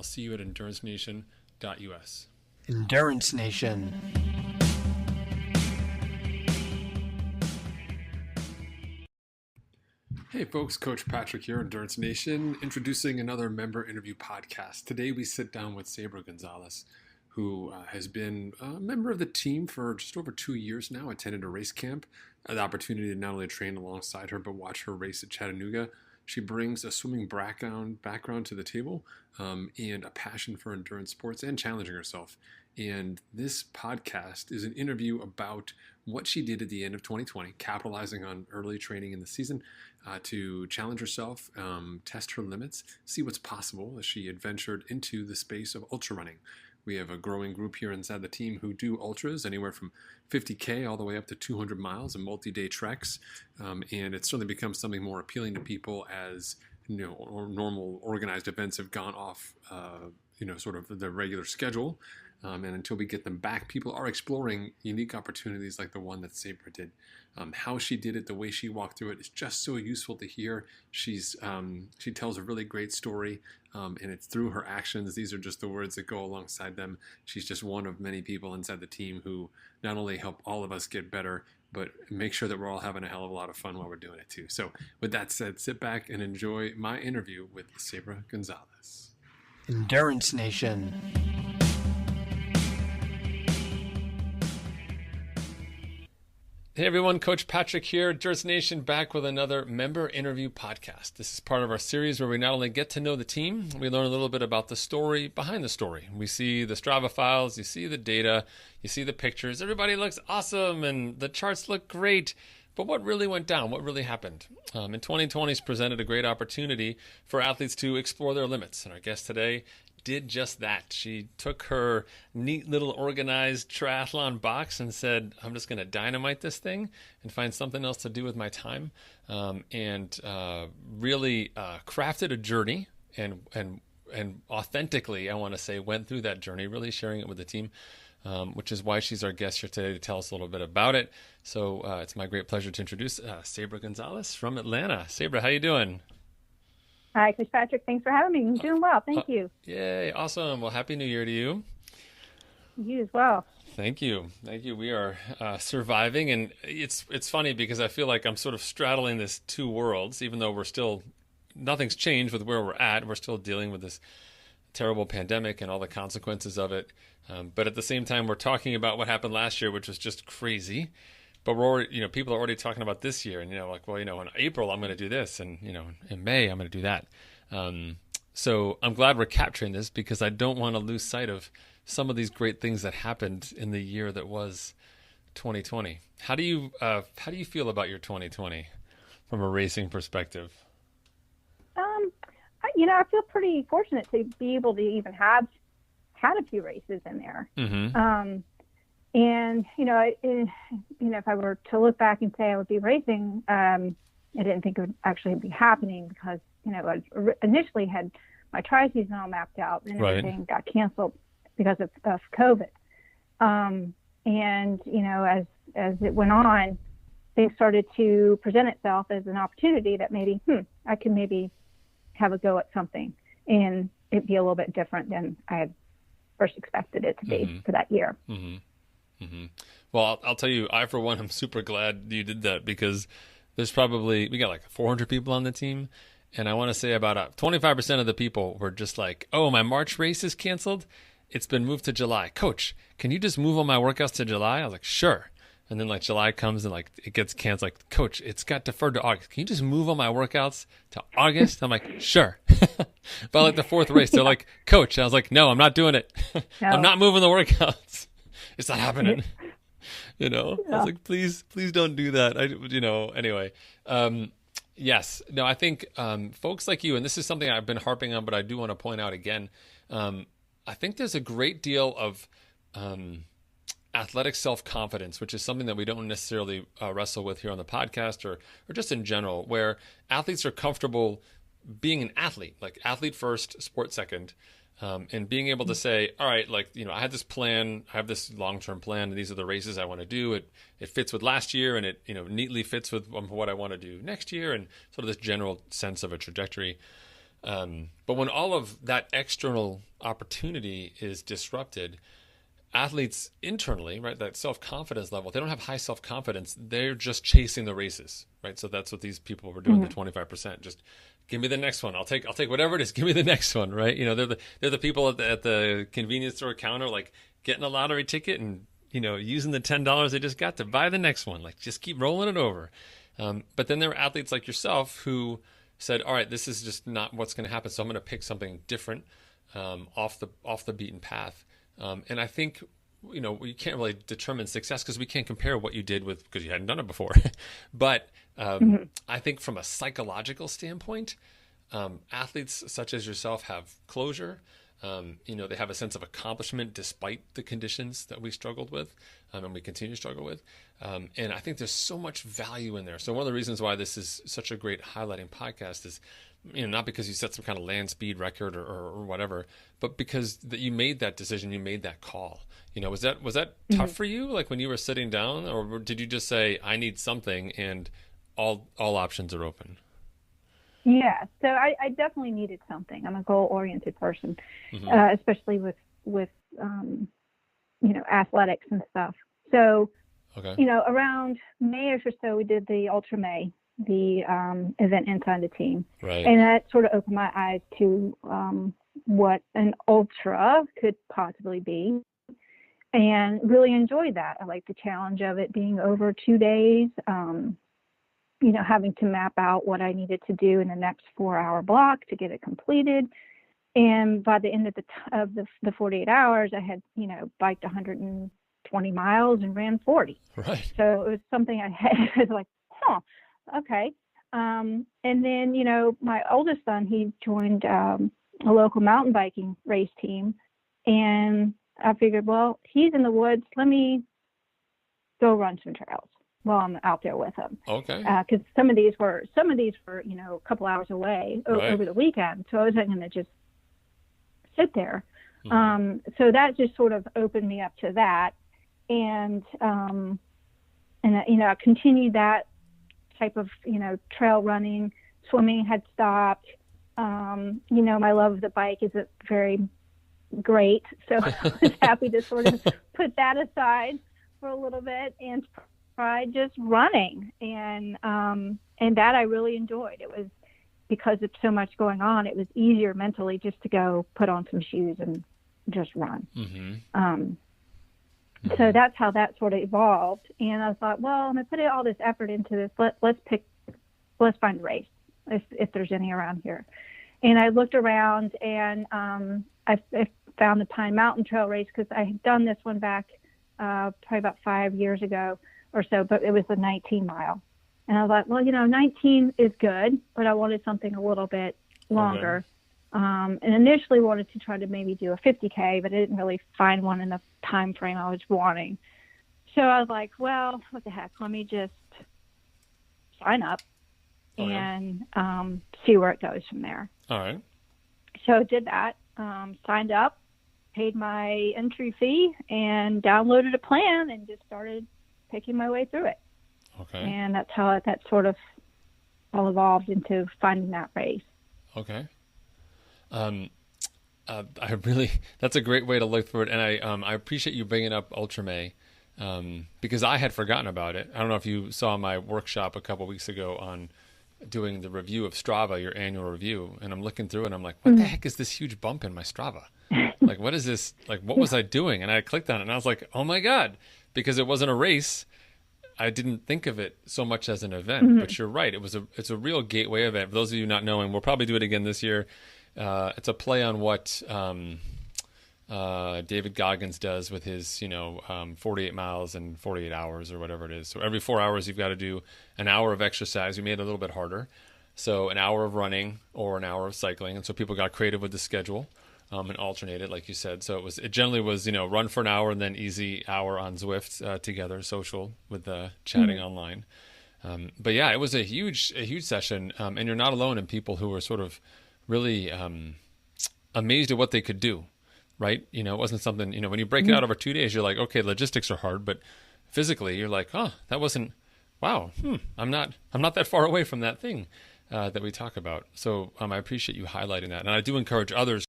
I'll see you at endurancenation.us. Endurance Nation. Hey folks, Coach Patrick here, Endurance Nation, introducing another member interview podcast. Today we sit down with Sabre Gonzalez, who has been a member of the team for just over 2 years now, attended a race camp, had the opportunity to not only train alongside her, but watch her race at Chattanooga. She brings a swimming background to the table and a passion for endurance sports and challenging herself. And this podcast is an interview about what she did at the end of 2020, capitalizing on early training in the season to challenge herself, test her limits, see what's possible as she adventured into the space of ultra running. We have a growing group here inside the team who do ultras, anywhere from 50K all the way up to 200 miles and multi-day treks. And it's certainly become something more appealing to people as normal organized events have gone off, sort of the regular schedule. And until we get them back, people are exploring unique opportunities like the one that Sabra did. How she did it, the way she walked through it is just so useful to hear. She tells a really great story, and it's through her actions. These are just the words that go alongside them. She's just one of many people inside the team who not only help all of us get better, but make sure that we're all having a hell of a lot of fun while we're doing it too. So with that said, sit back and enjoy my interview with Sabre Gonzalez. Endurance Nation. Hey everyone, Coach Patrick here, Endurance Nation, back with another member interview podcast. This is part of our series where we not only get to know the team, we learn a little bit about the story behind the story. We see the Strava files, you see the data, you see the pictures. Everybody looks awesome and the charts look great. But what really went down? What really happened? And 2020's presented a great opportunity for athletes to explore their limits. And our guest today did just that. She took her neat little organized triathlon box and said, I'm just going to dynamite this thing and find something else to do with my time. And really crafted a journey and authentically, I want to say, went through that journey, really sharing it with the team. Which is why she's our guest here today to tell us a little bit about it. So it's my great pleasure to introduce Sabre Gonzalez from Atlanta. Sabre, how you doing? Hi, Coach Patrick. Thanks for having me. I'm doing well. Thank you. Yay. Awesome. Well, Happy New Year to you. You as well. Thank you. Thank you. We are surviving. And it's funny because I feel like I'm sort of straddling this two worlds, even though nothing's changed with where we're at. We're still dealing with this terrible pandemic and all the consequences of it. But at the same time, we're talking about what happened last year, which was just crazy. But we're already, people are already talking about this year, and in April I'm going to do this, and in May I'm going to do that. So I'm glad we're capturing this because I don't want to lose sight of some of these great things that happened in the year that was 2020. How do you feel about your 2020 from a racing perspective? I feel pretty fortunate to be able to even had a few races in there. Mm-hmm. And if I were to look back and say I would be racing, I didn't think it would actually be happening because I initially had my tri-season all mapped out, and everything got canceled because of COVID. And as it went on, things started to present itself as an opportunity that maybe I could maybe have a go at something, and it'd be a little bit different than I had first expected it to be for that year. Mm-hmm. Mm-hmm. Well, I'll tell you, I, for one, am super glad you did that because we got like 400 people on the team. And I want to say about 25% of the people were just like, oh, my March race is canceled. It's been moved to July. Coach, can you just move all my workouts to July? I was like, sure. And then July comes and it gets canceled. Like, Coach, it's got deferred to August. Can you just move all my workouts to August? I'm like, sure. But the fourth race, they're like, Coach. And I was like, no, I'm not doing it. No. I'm not moving the workouts. It's not happening. I was like, please don't do that. Anyway. Yes. No, I think folks like you, and this is something I've been harping on, but I do want to point out again. I think there's a great deal of athletic self-confidence, which is something that we don't necessarily wrestle with here on the podcast or just in general, where athletes are comfortable being an athlete, like athlete first, sport second, and being able to say, all right, I had this plan, I have this long-term plan, and these are the races I want to do. It fits with last year, and it neatly fits with what I want to do next year, and sort of this general sense of a trajectory. But when all of that external opportunity is disrupted, athletes internally, right, that self-confidence level, they don't have high self-confidence. They're just chasing the races, right? So that's what these people were doing, the 25%. Just give me the next one. I'll take whatever it is. Give me the next one, right? You know, they're the people at the convenience store counter, like getting a lottery ticket and, you know, using the $10 they just got to buy the next one. Like, just keep rolling it over. But then there are athletes like yourself who said, all right, this is just not what's going to happen. So I'm going to pick something different, off the beaten path. And I think, you know, we can't really determine success because we can't compare what you did because you hadn't done it before. But I think from a psychological standpoint, athletes such as yourself have closure. You know, they have a sense of accomplishment despite the conditions that we struggled with, and we continue to struggle with. And I think there's so much value in there. So one of the reasons why this is such a great highlighting podcast is, you know, not because you set some kind of land speed record or whatever, but because that you made that decision, you made that call. You know, was that tough for you? Like when you were sitting down, or did you just say, I need something and all options are open? Yeah, so I definitely needed something. I'm a goal-oriented person, especially with you know, athletics and stuff. So, you know, around May-ish or so, we did the Ultra May, the event inside the team. Right. And that sort of opened my eyes to what an ultra could possibly be, and really enjoyed that. I liked the challenge of it being over 2 days. You know, having to map out what I needed to do in the next 4-hour block to get it completed. And by the end of the 48 hours, I had, you know, biked 120 miles and ran 40. Right. So it was something I was like, okay. And then, you know, my oldest son, he joined a local mountain biking race team. And I figured, well, he's in the woods. Let me go run some trails while I'm out there with him. Okay. Because some of these were, you know, a couple hours away over the weekend. So I wasn't going to just sit there. So that just sort of opened me up to that. And you know, I continued that type of, you know, trail running. Swimming had stopped. You know, my love of the bike isn't very great. So I was happy to sort of put that aside for a little bit and tried just running, and that I really enjoyed. It was because of so much going on. It was easier mentally just to go put on some shoes and just run. So that's how that sort of evolved. And I thought, well, I'm gonna put all this effort into this. Let's find a race if there's any around here. And I looked around, and I found the Pine Mountain Trail race because I had done this one back probably about 5 years ago or so, but it was a 19 mile. And I was like, well, you know, 19 is good, but I wanted something a little bit longer. And initially wanted to try to maybe do a 50K, but I didn't really find one in the time frame I was wanting. So I was like, well, what the heck, let me just sign up and see where it goes from there. All right. So I did that, signed up, paid my entry fee, and downloaded a plan and just started picking my way through it. Okay. And that's how that sort of all evolved into finding that race. Okay. That's a great way to look through it. And I appreciate you bringing up Ultra May, because I had forgotten about it. I don't know if you saw my workshop a couple weeks ago on doing the review of Strava, your annual review. And I'm looking through it and I'm like, what the heck is this huge bump in my Strava? Like, what is this? Like, what was I doing? And I clicked on it and I was like, oh my God, because it wasn't a race. I didn't think of it so much as an event, but you're right. It's a real gateway event. For those of you not knowing, we'll probably do it again this year. It's a play on what David Goggins does with his, 48 miles in 48 hours or whatever it is. So every 4 hours, you've got to do an hour of exercise. We made it a little bit harder. So an hour of running or an hour of cycling. And so people got creative with the schedule and alternated, like you said. So it generally was, run for an hour and then easy hour on Zwift together, social with chatting online. But yeah, it was a huge session. And you're not alone in people who were sort of really amazed at what they could do, right? It wasn't something, when you break it out over 2 days, you're like, okay, logistics are hard, but physically you're like, oh, that wasn't, wow, I'm not that far away from that thing. that we talk about. So I appreciate you highlighting that. And I do encourage others